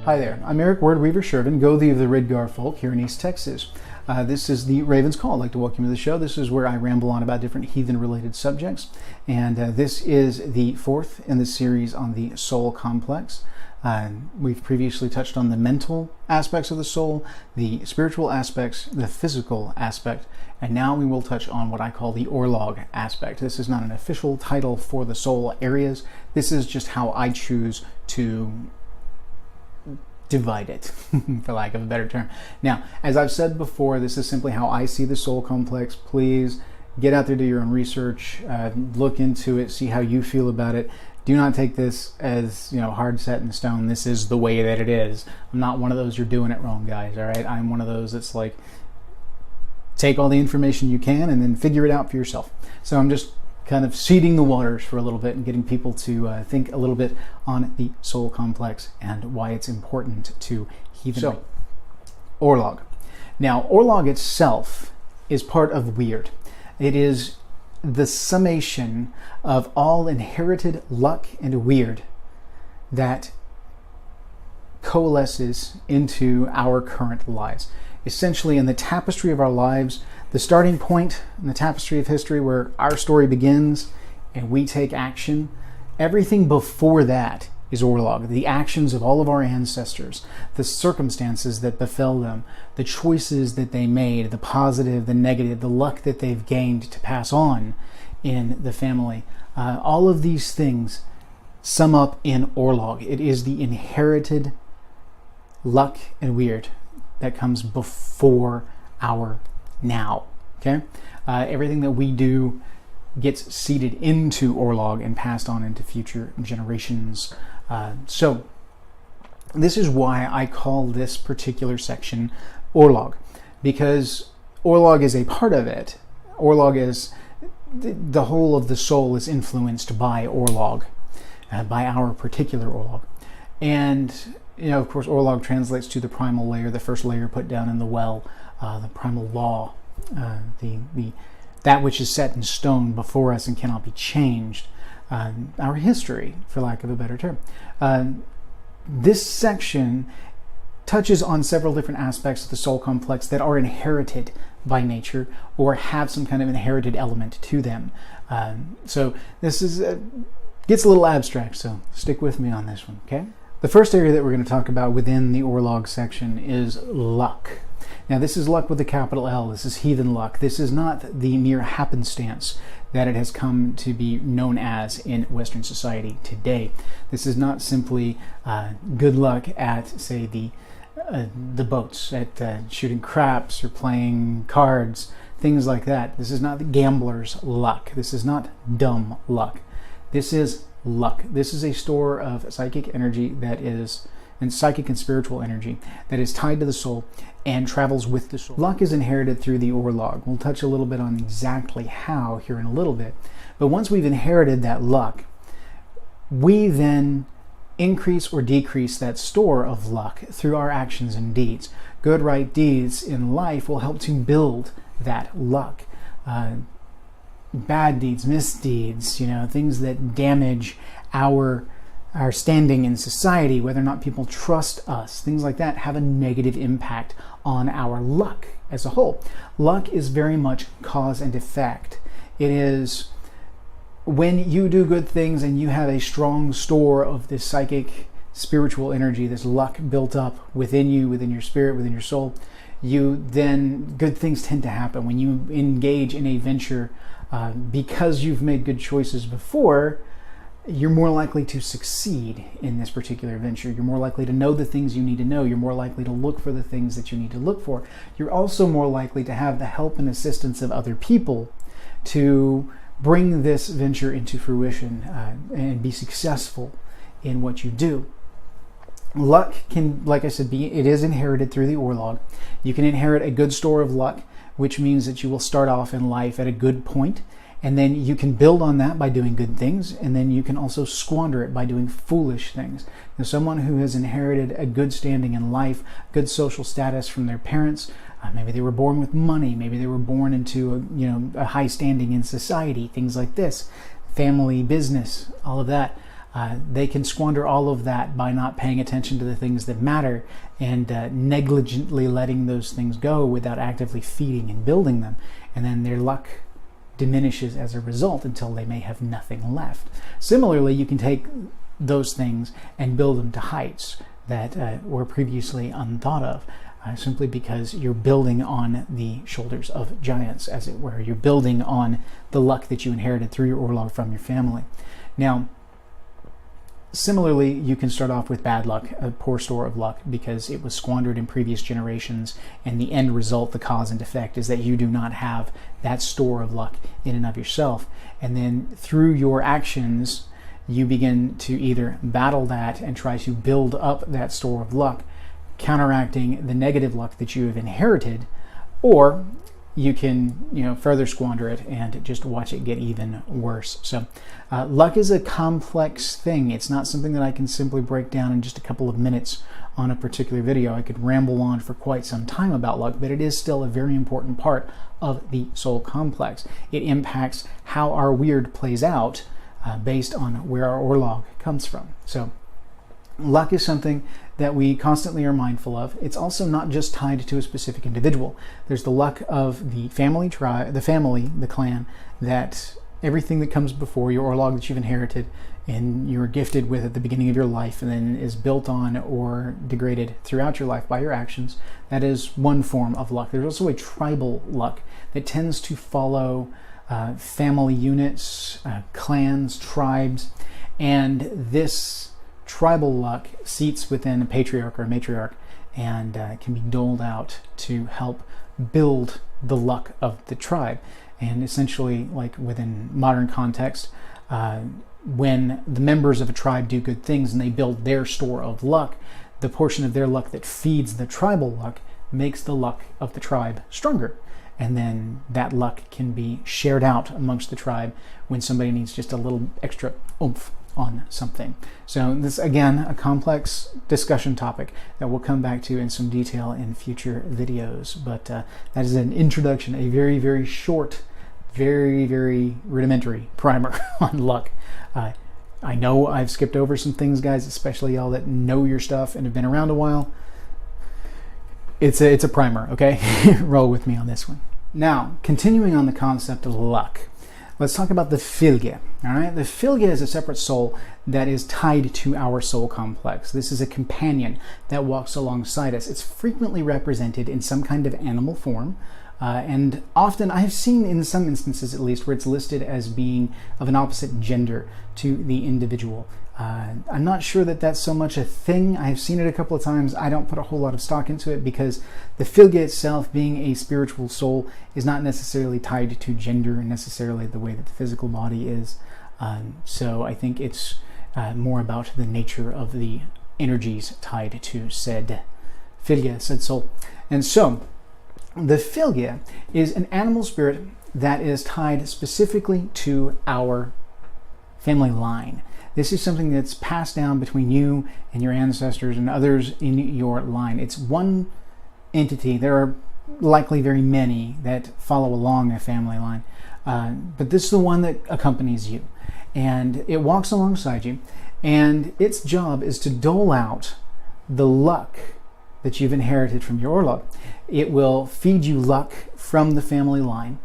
Hi there, I'm Eric Wordweaver Sjerven, Gothi of the Ridgar folk here in East Texas. This is the Raven's Call. I'd like to welcome you to the show. This is where I ramble on about different heathen-related subjects. And this is the fourth in the series on the soul complex. We've previously touched on the mental aspects of the soul, the spiritual aspects, the physical aspect, and now we will touch on what I call the Orlog aspect. This is not an official title for the soul areas. This is just how I choose to divide it, for lack of a better term. Now, as I've said before, this is simply how I see the soul complex. Please get out there, do your own research, look into it, see how you feel about it. Do not take this as, hard set in stone. This is the way that it is. I'm not one of those "you're doing it wrong" guys, all right? I'm one of those that's like, take all the information you can and then figure it out for yourself. So I'm just kind of seeding the waters for a little bit and getting people to think a little bit on the soul complex and why it's important to heathen. So, Orlog. Now, Orlog itself is part of weird. It is the summation of all inherited luck and weird that coalesces into our current lives. Essentially, in the tapestry of our lives, the starting point in the tapestry of history where our story begins and we take action, everything before that is Orlog. The actions of all of our ancestors, the circumstances that befell them, the choices that they made, the positive, the negative, the luck that they've gained to pass on in the family. All of these things sum up in Orlog. It is the inherited luck and weird that comes before our now. Okay, everything that we do gets seeded into Orlog and passed on into future generations. So this is why I call this particular section Orlog, because Orlog is a part of it. Orlog is the whole of the soul is influenced by Orlog, by our particular Orlog. And of course, Orlog translates to the primal layer, the first layer put down in the well, the primal law, that which is set in stone before us and cannot be changed. Our history, for lack of a better term. This section touches on several different aspects of the soul complex that are inherited by nature or have some kind of inherited element to them. So this is gets a little abstract, so stick with me on this one, okay? The first area that we're going to talk about within the Orlog section is luck. Now, this is luck with a capital L. This is heathen luck. This is not the mere happenstance that it has come to be known as in Western society today. This is not simply good luck at, say, the boats, at shooting craps or playing cards, things like that. This is not the gambler's luck. This is not dumb luck. This is luck. This is a store of psychic energy and psychic and spiritual energy that is tied to the soul and travels with the soul. Luck is inherited through the Orlog. We'll touch a little bit on exactly how here in a little bit. But once we've inherited that luck, we then increase or decrease that store of luck through our actions and deeds. Good, right deeds in life will help to build that luck. Bad deeds, misdeeds, things that damage our standing in society, whether or not people trust us, things like that have a negative impact on our luck as a whole. Luck is very much cause and effect. It is when you do good things and you have a strong store of this psychic, spiritual energy, this luck built up within you, within your spirit, within your soul, then good things tend to happen. When you engage in a venture, because you've made good choices before, you're more likely to succeed in this particular venture. You're more likely to know the things you need to know. You're more likely to look for the things that you need to look for. You're also more likely to have the help and assistance of other people to bring this venture into fruition and be successful in what you do. Luck can, like I said, it is inherited through the Orlog. You can inherit a good store of luck, which means that you will start off in life at a good point, and then you can build on that by doing good things, and then you can also squander it by doing foolish things. Now, someone who has inherited a good standing in life, good social status from their parents, maybe they were born with money, maybe they were born into a high standing in society, things like this, family, business, all of that. they can squander all of that by not paying attention to the things that matter and negligently letting those things go without actively feeding and building them. And then their luck diminishes as a result until they may have nothing left. Similarly, you can take those things and build them to heights that were previously unthought of, simply because you're building on the shoulders of giants, as it were. You're building on the luck that you inherited through your Orlog from your family. Now, similarly, you can start off with bad luck, a poor store of luck, because it was squandered in previous generations, and the end result, the cause and effect, is that you do not have that store of luck in and of yourself. And then through your actions, you begin to either battle that and try to build up that store of luck, counteracting the negative luck that you have inherited, or you can, further squander it and just watch it get even worse. So luck is a complex thing. It's not something that I can simply break down in just a couple of minutes on a particular video. I could ramble on for quite some time about luck, but it is still a very important part of the soul complex. It impacts how our weird plays out based on where our Orlog comes from. So luck is something that we constantly are mindful of. It's also not just tied to a specific individual. There's the luck of the family, the clan, that everything that comes before your Orlog that you've inherited and you're gifted with at the beginning of your life and then is built on or degraded throughout your life by your actions, that is one form of luck. There's also a tribal luck that tends to follow family units, clans, tribes, and this tribal luck seats within a patriarch or a matriarch and can be doled out to help build the luck of the tribe. And essentially, like within modern context, when the members of a tribe do good things and they build their store of luck, the portion of their luck that feeds the tribal luck makes the luck of the tribe stronger. And then that luck can be shared out amongst the tribe when somebody needs just a little extra oomph on something. So this, again, a complex discussion topic that we'll come back to in some detail in future videos. But that is an introduction, a very, very short, very, very rudimentary primer on luck. I know I've skipped over some things, guys, especially y'all that know your stuff and have been around a while. It's a primer, okay? Roll with me on this one. Now, continuing on the concept of luck, let's talk about the fylgje. All right, the fylgje is a separate soul that is tied to our soul complex. This is a companion that walks alongside us. It's frequently represented in some kind of animal form, and often I have seen in some instances, at least, where it's listed as being of an opposite gender to the individual. I'm not sure that that's so much a thing. I've seen it a couple of times. I don't put a whole lot of stock into it because the fylgje itself, being a spiritual soul, is not necessarily tied to gender necessarily the way that the physical body is. So I think it's more about the nature of the energies tied to said fylgje, said soul. And so the fylgje is an animal spirit that is tied specifically to our family line. This is something that's passed down between you and your ancestors and others in your line. It's one entity. There are likely very many that follow along a family line, but this is the one that accompanies you, and it walks alongside you, and its job is to dole out the luck that you've inherited from your Orlog. It will feed you luck from the family line,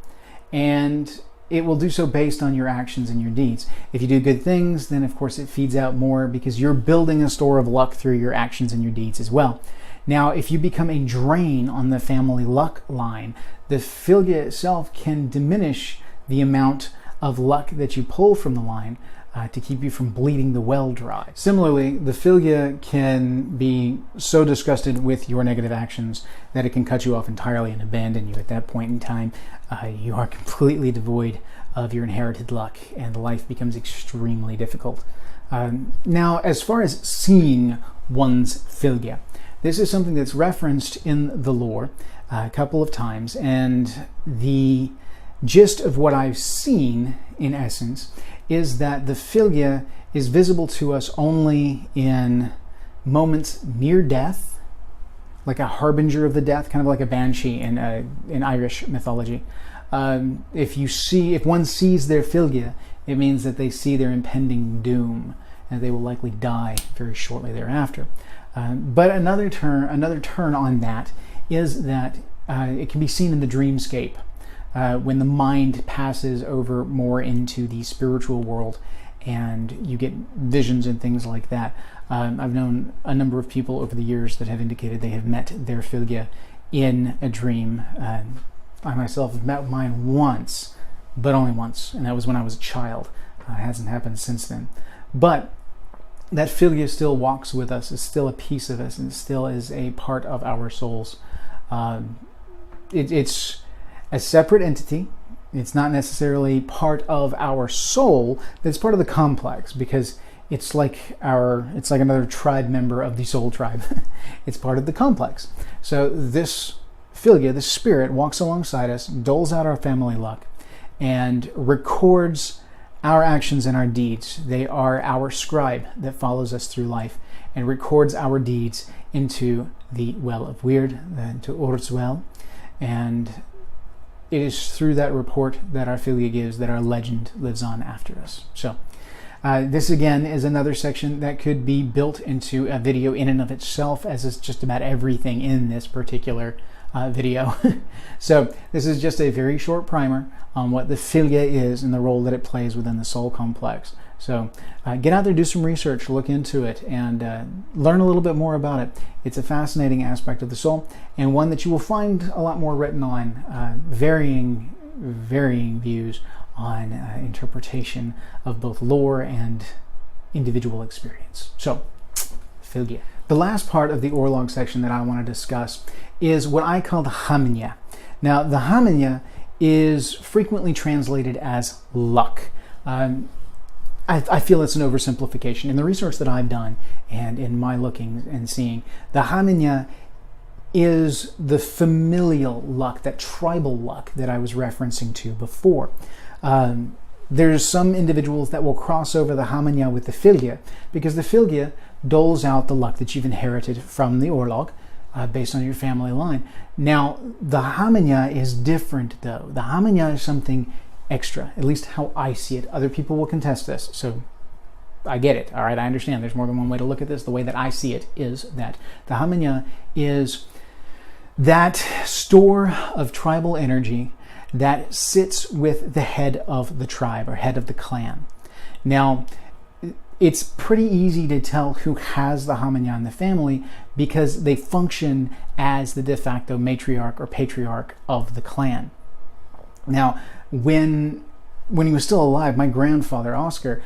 and it will do so based on your actions and your deeds. If you do good things, then of course it feeds out more because you're building a store of luck through your actions and your deeds as well. Now, if you become a drain on the family luck line, the fylgje itself can diminish the amount of luck that you pull from the line to keep you from bleeding the well dry. Similarly, the fylgje can be so disgusted with your negative actions that it can cut you off entirely and abandon you. At that point in time, you are completely devoid of your inherited luck, and life becomes extremely difficult. Now, as far as seeing one's fylgje, this is something that's referenced in the lore a couple of times, and the gist of what I've seen, in essence, is that the fylgje is visible to us only in moments near death, like a harbinger of the death, kind of like a banshee in Irish mythology. If one sees their fylgje, it means that they see their impending doom. and they will likely die very shortly thereafter. But another turn on that is that it can be seen in the dreamscape when the mind passes over more into the spiritual world and you get visions and things like that. I've known a number of people over the years that have indicated they have met their fylgja in a dream. I myself have met mine once, but only once, and that was when I was a child. It hasn't happened since then. But that fylgja still walks with us, is still a piece of us, and still is a part of our souls. It's a separate entity. It's not necessarily part of our soul, but it's part of the complex, because it's like another tribe member of the soul tribe. It's part of the complex. So this fylgja, this spirit, walks alongside us, doles out our family luck, and records our actions and our deeds. They are our scribe that follows us through life and records our deeds into the Well of Weird, into Ord's Well. And it is through that report that our fylgja gives that our legend lives on after us. So this again is another section that could be built into a video in and of itself, as is just about everything in this particular video. So this is just a very short primer on what the fylgja is and the role that it plays within the soul complex. So get out there, do some research, look into it, and learn a little bit more about it. It's a fascinating aspect of the soul, and one that you will find a lot more written on, varying views on interpretation of both lore and individual experience. So, fylgja. The last part of the Orlog section that I want to discuss is what I call the hamnya. Now, the hamnya is frequently translated as luck. I feel it's an oversimplification. In the research that I've done and in my looking and seeing, the hamnya is the familial luck, that tribal luck that I was referencing to before. There's some individuals that will cross over the hamnya with the fylgja, because the fylgja doles out the luck that you've inherited from the Orlog based on your family line. Now, the hamnya is different, though. The hamnya is something extra, at least how I see it. Other people will contest this, so I get it. All right, I understand there's more than one way to look at this. The way that I see it is that the hamnya is that store of tribal energy that sits with the head of the tribe or head of the clan. Now, it's pretty easy to tell who has the hamnya in the family because they function as the de facto matriarch or patriarch of the clan. Now, when he was still alive, my grandfather, Oscar,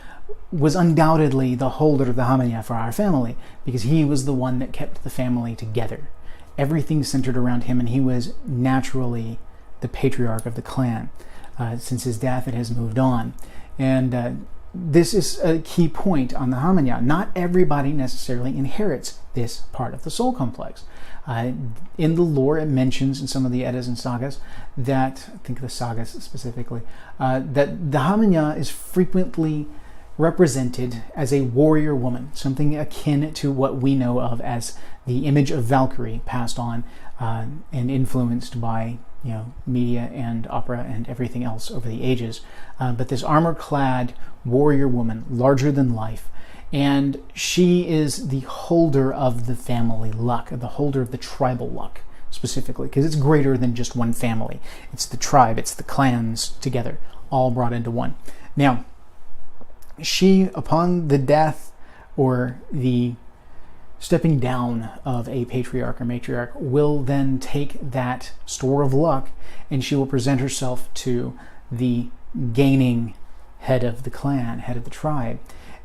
was undoubtedly the holder of the hamnya for our family, because he was the one that kept the family together. Everything centered around him, and he was naturally the patriarch of the clan. Since his death, it has moved on. And this is a key point on the hamnya. Not everybody necessarily inherits this part of the soul complex. In the lore, it mentions in some of the Eddas and sagas that, I think the sagas specifically, that the hamnya is frequently represented as a warrior woman, something akin to what we know of as the image of Valkyrie, passed on and influenced by media and opera and everything else over the ages. But this armor-clad warrior woman, larger than life, and she is the holder of the family luck, the holder of the tribal luck specifically, because it's greater than just one family. It's the tribe, it's the clans together, all brought into one. Now, she, upon the death or the stepping down of a patriarch or matriarch, will then take that store of luck and she will present herself to the gaining head of the clan, head of the tribe,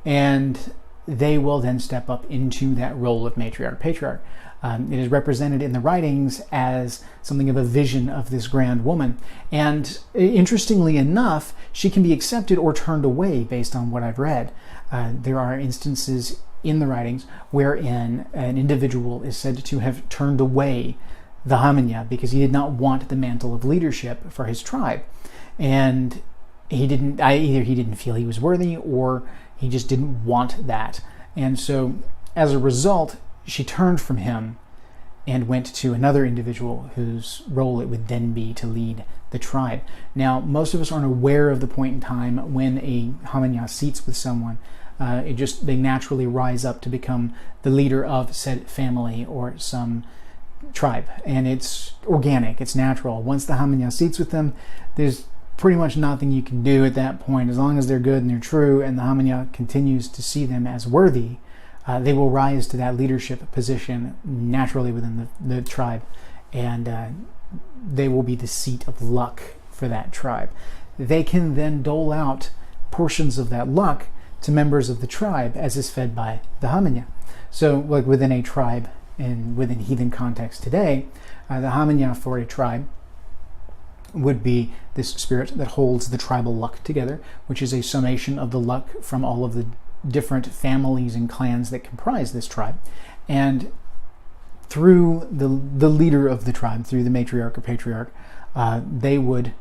and they will then step up into that role of matriarch, patriarch. It is represented in the writings as something of a vision of this grand woman. And interestingly enough, she can be accepted or turned away based on what I've read. There are instances in the writings wherein an individual is said to have turned away the hamnya because he did not want the mantle of leadership for his tribe. And either he didn't feel he was worthy, or he just didn't want that. And so as a result, she turned from him and went to another individual whose role it would then be to lead the tribe. Now, most of us aren't aware of the point in time when a hamnya seats with someone, They naturally rise up to become the leader of said family or some tribe, and it's organic, it's natural. Once the Hamanya seats with them, there's pretty much nothing you can do at that point. As long as they're good and they're true, and the Hamanya continues to see them as worthy, they will rise to that leadership position naturally within the tribe, and they will be the seat of luck for that tribe. They can then dole out portions of that luck to members of the tribe as is fed by the Hamanya. So like within a tribe and within heathen context today, the Hamanya for a tribe would be this spirit that holds the tribal luck together, which is a summation of the luck from all of the different families and clans that comprise this tribe. And through the leader of the tribe, through the matriarch or patriarch, they would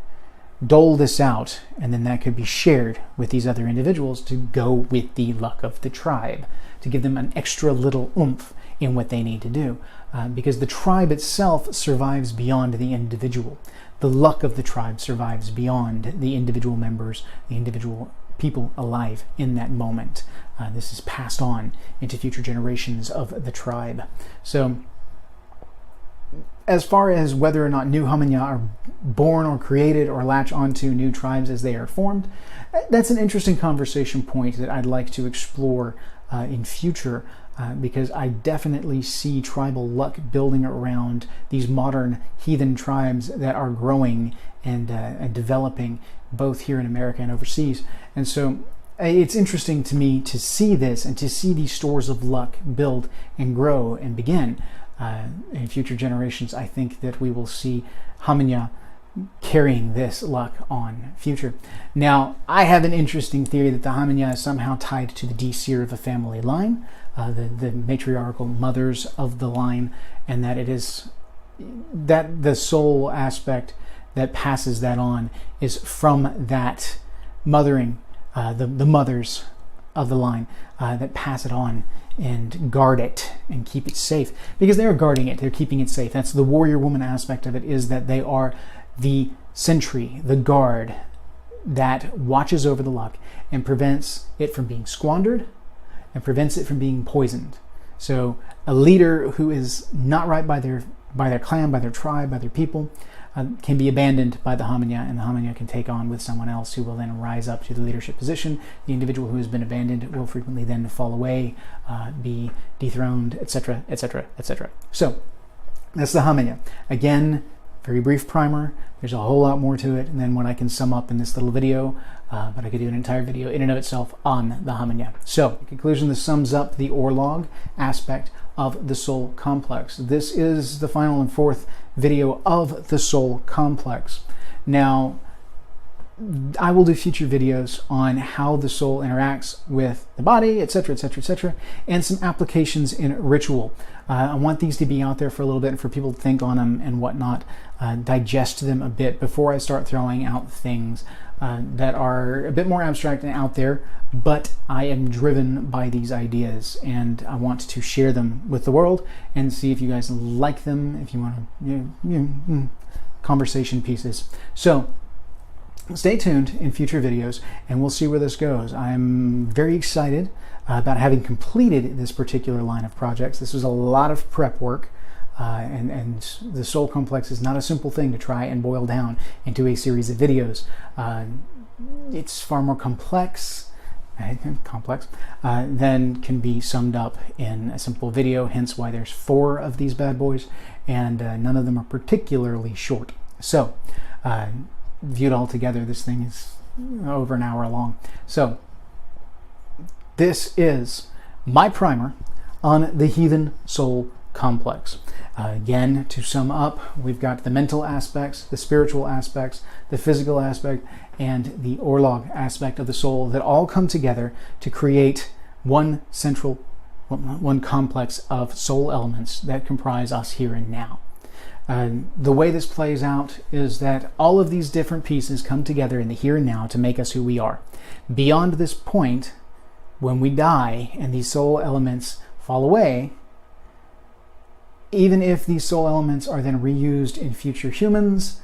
dole this out, and then that could be shared with these other individuals to go with the luck of the tribe, to give them an extra little oomph in what they need to do, because the tribe itself survives beyond the individual. The luck of the tribe survives beyond the individual members, the individual people alive in that moment. This is passed on into future generations of the tribe. So as far as whether or not new Hamanya are born or created or latch onto new tribes as they are formed, that's an interesting conversation point that I'd like to explore in future, because I definitely see tribal luck building around these modern heathen tribes that are growing and developing both here in America and overseas. And so it's interesting to me to see this and to see these stores of luck build and grow and begin. In future generations, I think that we will see Hamanya carrying this luck on future. Now, I have an interesting theory that the Hamanya is somehow tied to the D-seer of a family line, the matriarchal mothers of the line, and that it is that the soul aspect that passes that on is from that mothering, the mothers of the line that pass it on and guard it and keep it safe, because they are guarding it, they're keeping it safe. That's the warrior woman aspect of it, is that they are the sentry, the guard that watches over the luck and prevents it from being squandered and prevents it from being poisoned. So a leader who is not right by their clan, by their tribe, by their people, can be abandoned by the Hamanya, and the Hamanya can take on with someone else who will then rise up to the leadership position. The individual who has been abandoned will frequently then fall away, be dethroned, etc., etc., etc. So that's the Hamanya. Again, very brief primer. There's a whole lot more to it than what I can sum up in this little video, but I could do an entire video in and of itself on the Hamanya. So, in conclusion, this sums up the Orlog aspect of the soul complex. This is the final and fourth video of the soul complex. Now, I will do future videos on how the soul interacts with the body, etc., etc., etc., and some applications in ritual. I want these to be out there for a little bit and for people to think on them and whatnot, digest them a bit before I start throwing out things that are a bit more abstract and out there, but I am driven by these ideas and I want to share them with the world and see if you guys like them, if you want to, conversation pieces. So, stay tuned in future videos and we'll see where this goes. I'm very excited about having completed this particular line of projects. This was a lot of prep work, and the soul complex is not a simple thing to try and boil down into a series of videos. It's far more complex than can be summed up in a simple video, hence why there's 4 of these bad boys, and none of them are particularly short. So, viewed all together, this thing is over an hour long. So, this is my primer on the heathen soul complex. Again, to sum up, we've got the mental aspects, the spiritual aspects, the physical aspect, and the Orlog aspect of the soul that all come together to create one complex of soul elements that comprise us here and now. The way this plays out is that all of these different pieces come together in the here and now to make us who we are. Beyond this point, when we die and these soul elements fall away, even if these soul elements are then reused in future humans,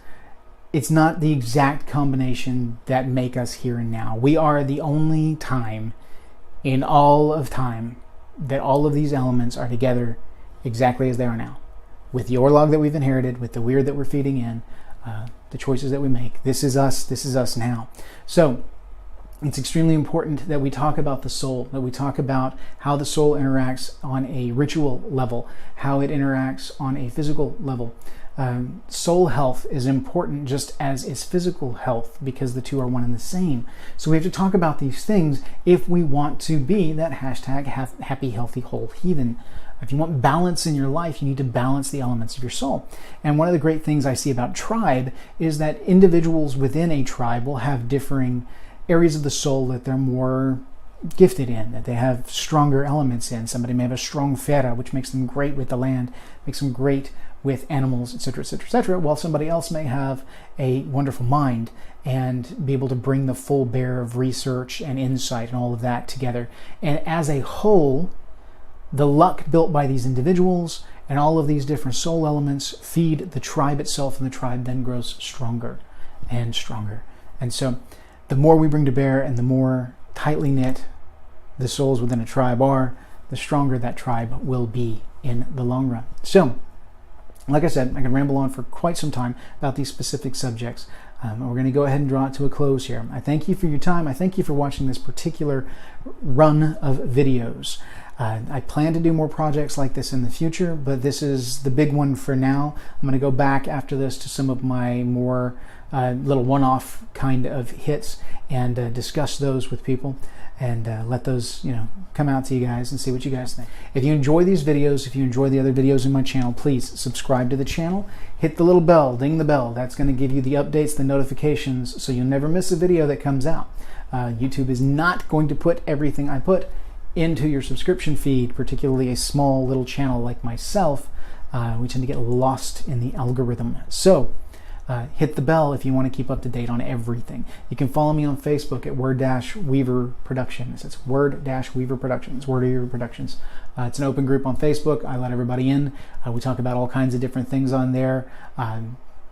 it's not the exact combination that make us here and now. We are the only time in all of time that all of these elements are together exactly as they are now. With the Orlog that we've inherited, with the weird that we're feeding in, the choices that we make. This is us now. So it's extremely important that we talk about the soul, that we talk about how the soul interacts on a ritual level, how it interacts on a physical level. Soul health is important just as is physical health, because the two are one and the same. So we have to talk about these things if we want to be that hashtag happy, healthy, whole heathen. If you want balance in your life, you need to balance the elements of your soul. And one of the great things I see about tribe is that individuals within a tribe will have differing areas of the soul that they're more gifted in, that they have stronger elements in. Somebody may have a strong fera, which makes them great with the land, makes them great with animals, etc., etc., etc., while somebody else may have a wonderful mind and be able to bring the full bear of research and insight and all of that together. And as a whole, the luck built by these individuals and all of these different soul elements feed the tribe itself, and the tribe then grows stronger and stronger. And so the more we bring to bear and the more tightly knit the souls within a tribe are, the stronger that tribe will be in the long run. So, like I said, I can ramble on for quite some time about these specific subjects. We're going to go ahead and draw it to a close here. I thank you for your time. I thank you for watching this particular run of videos. I plan to do more projects like this in the future, but this is the big one for now. I'm going to go back after this to some of my more little one-off kind of hits and discuss those with people and let those come out to you guys and see what you guys think. If you enjoy these videos, if you enjoy the other videos in my channel, please subscribe to the channel. Hit the little bell, ding the bell. That's going to give you the updates, the notifications, so you'll never miss a video that comes out. YouTube is not going to put everything I put into your subscription feed, particularly a small little channel like myself. We tend to get lost in the algorithm. So hit the bell if you want to keep up to date on everything. You can follow me on Facebook at Word-Weaver Productions. It's Word-Weaver Productions, Word-Weaver Productions. It's an open group on Facebook. I let everybody in. We talk about all kinds of different things on there.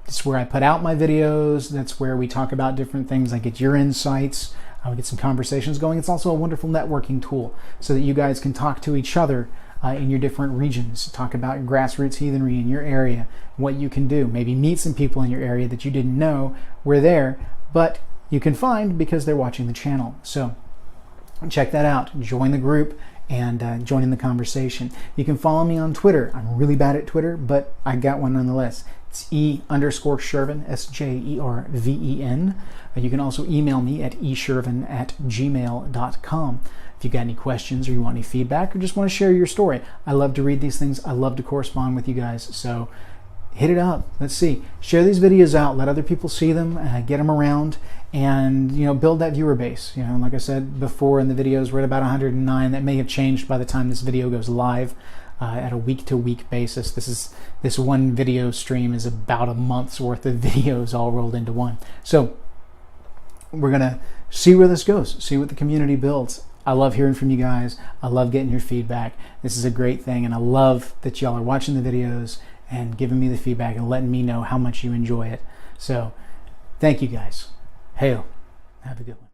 It's where I put out my videos. That's where we talk about different things. I get your insights. We get some conversations going. It's also a wonderful networking tool so that you guys can talk to each other in your different regions, talk about grassroots heathenry in your area, what you can do, maybe meet some people in your area that you didn't know were there, but you can find because they're watching the channel. So check that out, join the group, and join in the conversation. You can follow me on Twitter. I'm really bad at Twitter, but I got one nonetheless. It's E_Sjerven, SJERVEN. You can also email me at esjerven@gmail.com. If you got any questions or you want any feedback or just want to share your story. I love to read these things. I love to correspond with you guys. So hit it up. Let's see. Share these videos out. Let other people see them. Get them around, and build that viewer base. Like I said before in the videos, we're at about 109. That may have changed by the time this video goes live. At a week-to-week basis. This one video stream is about a month's worth of videos all rolled into one. So we're gonna see where this goes, see what the community builds. I love hearing from you guys. I love getting your feedback. This is a great thing, and I love that y'all are watching the videos and giving me the feedback and letting me know how much you enjoy it. So thank you guys. Hail. Have a good one.